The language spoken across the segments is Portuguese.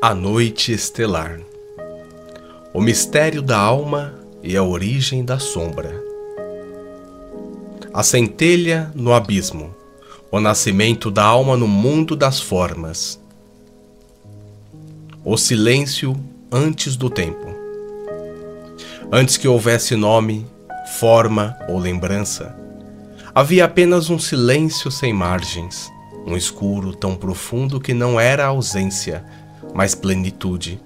A noite estelar. O mistério da alma e a origem da sombra. A centelha no abismo. O nascimento da alma no mundo das formas. O silêncio antes do tempo. Antes que houvesse nome, forma ou lembrança, havia apenas um silêncio sem margens, um escuro tão profundo que não era ausência, mas plenitude.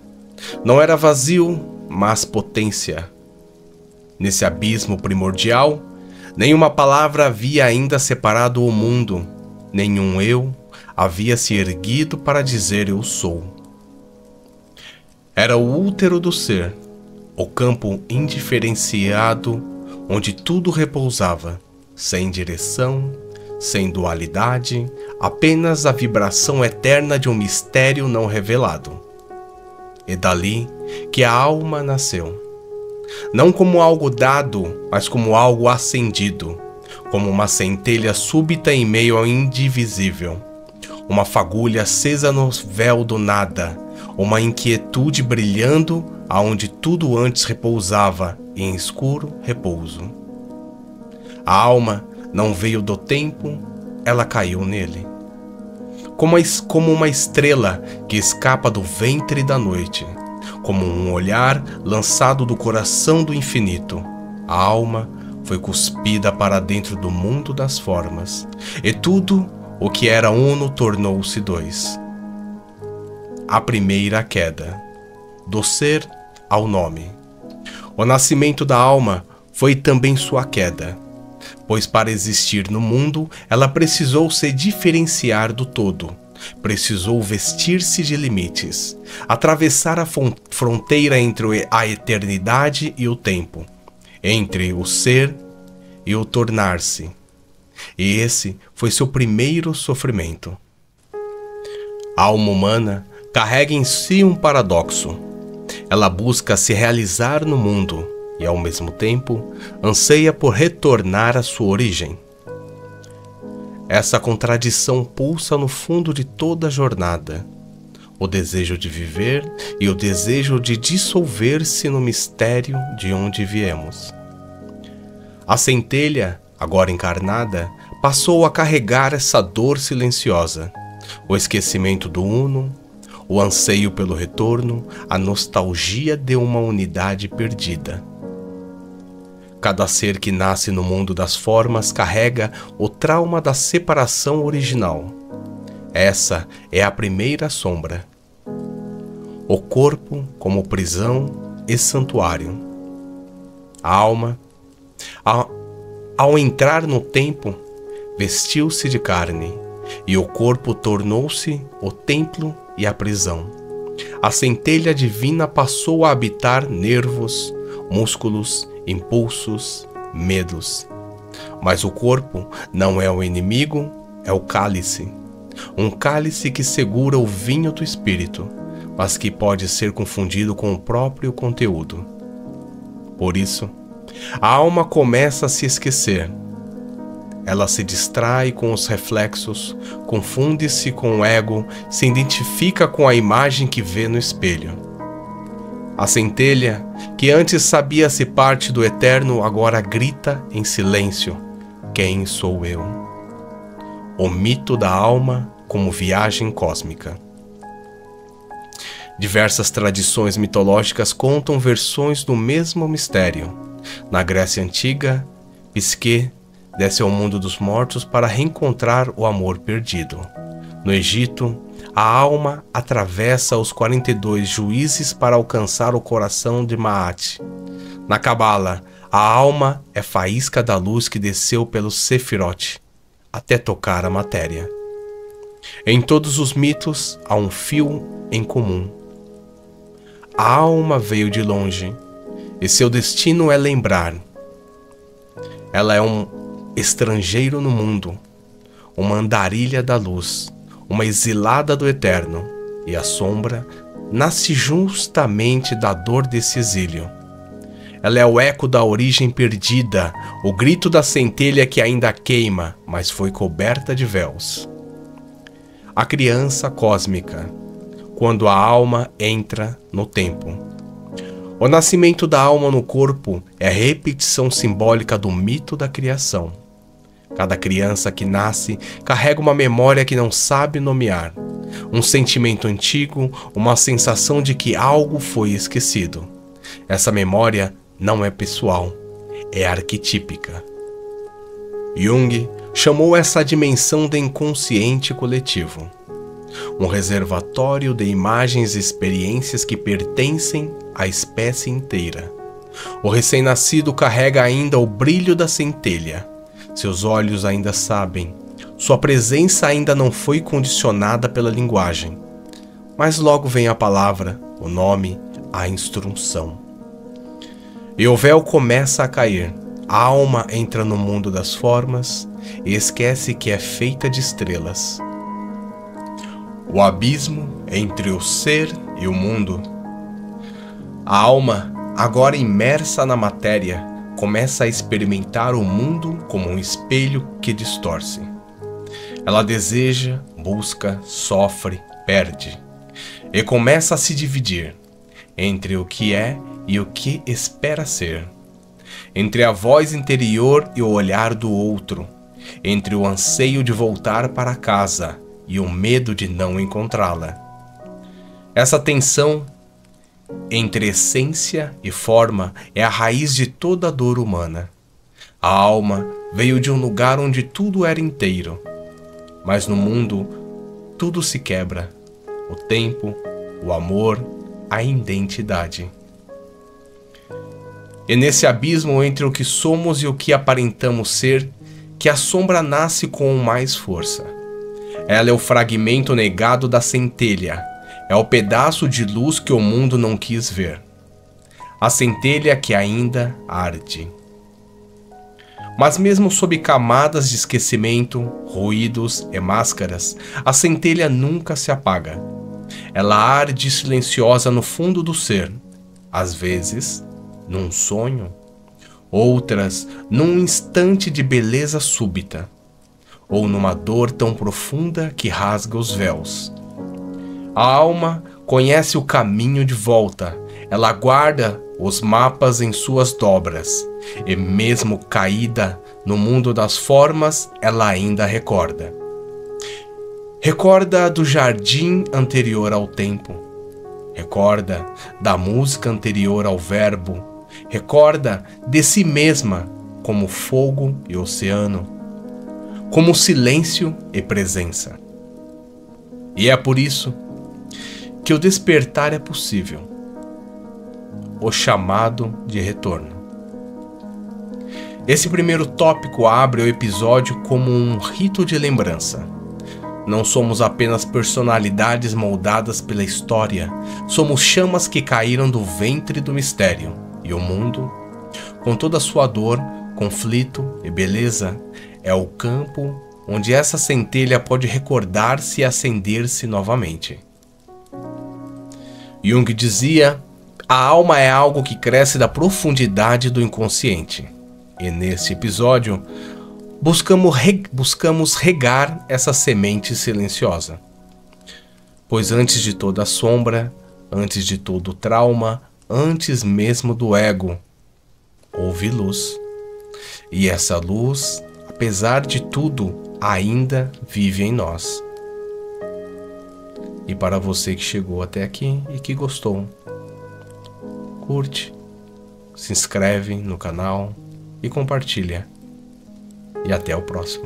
Não era vazio, mas potência. Nesse abismo primordial, nenhuma palavra havia ainda separado o mundo, nenhum eu havia se erguido para dizer eu sou. Era o útero do ser, o campo indiferenciado onde tudo repousava, sem direção, sem dualidade, apenas a vibração eterna de um mistério não revelado. E dali que a alma nasceu. Não como algo dado, mas como algo acendido, como uma centelha súbita em meio ao indivisível, uma fagulha acesa no véu do nada, uma inquietude brilhando aonde tudo antes repousava em escuro repouso. A alma não veio do tempo, ela caiu nele. Como uma estrela que escapa do ventre da noite, como um olhar lançado do coração do infinito, a alma foi cuspida para dentro do mundo das formas, e tudo o que era uno tornou-se dois. A primeira queda, do ser ao nome. O nascimento da alma foi também sua queda, pois para existir no mundo, ela precisou se diferenciar do todo, precisou vestir-se de limites, atravessar a fronteira entre a eternidade e o tempo, entre o ser e o tornar-se. E esse foi seu primeiro sofrimento. A alma humana carrega em si um paradoxo. Ela busca se realizar no mundo e, ao mesmo tempo, anseia por retornar à sua origem. Essa contradição pulsa no fundo de toda a jornada, o desejo de viver e o desejo de dissolver-se no mistério de onde viemos. A centelha, agora encarnada, passou a carregar essa dor silenciosa, o esquecimento do uno, o anseio pelo retorno, a nostalgia de uma unidade perdida. Cada ser que nasce no mundo das formas carrega o trauma da separação original. Essa é a primeira sombra. O corpo como prisão e santuário. A alma, ao entrar no tempo, vestiu-se de carne, e o corpo tornou-se o templo e a prisão. A centelha divina passou a habitar nervos, músculos, impulsos, medos. Mas o corpo não é o inimigo, é o cálice. Um cálice que segura o vinho do espírito, mas que pode ser confundido com o próprio conteúdo. Por isso, a alma começa a se esquecer. Ela se distrai com os reflexos, confunde-se com o ego, se identifica com a imagem que vê no espelho. A centelha, que antes sabia-se parte do eterno, agora grita em silêncio: quem sou eu? O mito da alma como viagem cósmica. Diversas tradições mitológicas contam versões do mesmo mistério. Na Grécia Antiga, Psique desce ao mundo dos mortos para reencontrar o amor perdido. No Egito, a alma atravessa os 42 juízes para alcançar o coração de Maat. Na Cabala, a alma é faísca da luz que desceu pelo Sefirot, até tocar a matéria. Em todos os mitos há um fio em comum. A alma veio de longe, e seu destino é lembrar. Ela é um estrangeiro no mundo, uma andarilha da luz, uma exilada do eterno, e a sombra nasce justamente da dor desse exílio. Ela é o eco da origem perdida, o grito da centelha que ainda queima, mas foi coberta de véus. A criança cósmica, quando a alma entra no tempo. O nascimento da alma no corpo é a repetição simbólica do mito da criação. Cada criança que nasce carrega uma memória que não sabe nomear, um sentimento antigo, uma sensação de que algo foi esquecido. Essa memória não é pessoal, é arquetípica. Jung chamou essa dimensão de inconsciente coletivo, um reservatório de imagens e experiências que pertencem à espécie inteira. O recém-nascido carrega ainda o brilho da centelha. Seus olhos ainda sabem. Sua presença ainda não foi condicionada pela linguagem. Mas logo vem a palavra, o nome, a instrução. E o véu começa a cair. A alma entra no mundo das formas e esquece que é feita de estrelas. O abismo entre o ser e o mundo. A alma, agora imersa na matéria, começa a experimentar o mundo como um espelho que distorce. Ela deseja, busca, sofre, perde, e começa a se dividir entre o que é e o que espera ser, entre a voz interior e o olhar do outro, entre o anseio de voltar para casa e o medo de não encontrá-la. Essa tensão entre essência e forma é a raiz de toda a dor humana. A alma veio de um lugar onde tudo era inteiro, mas no mundo tudo se quebra: o tempo, o amor, a identidade. E nesse abismo entre o que somos e o que aparentamos ser, que a sombra nasce com mais força. Ela é o fragmento negado da centelha, é o pedaço de luz que o mundo não quis ver. A centelha que ainda arde. Mas mesmo sob camadas de esquecimento, ruídos e máscaras, a centelha nunca se apaga. Ela arde silenciosa no fundo do ser, às vezes num sonho, outras num instante de beleza súbita, ou numa dor tão profunda que rasga os véus. A alma conhece o caminho de volta, ela guarda os mapas em suas dobras, e mesmo caída no mundo das formas, ela ainda recorda. Recorda do jardim anterior ao tempo, recorda da música anterior ao verbo, recorda de si mesma como fogo e oceano, como silêncio e presença. E é por isso que o despertar é possível, o chamado de retorno. Esse primeiro tópico abre o episódio como um rito de lembrança. Não somos apenas personalidades moldadas pela história, somos chamas que caíram do ventre do mistério. E o mundo, com toda a sua dor, conflito e beleza, é o campo onde essa centelha pode recordar-se e acender-se novamente. Jung dizia: a alma é algo que cresce da profundidade do inconsciente. E neste episódio, buscamos regar essa semente silenciosa. Pois antes de toda a sombra, antes de todo o trauma, antes mesmo do ego, houve luz. E essa luz, apesar de tudo, ainda vive em nós. E para você que chegou até aqui e que gostou, curte, se inscreve no canal e compartilha. E até o próximo.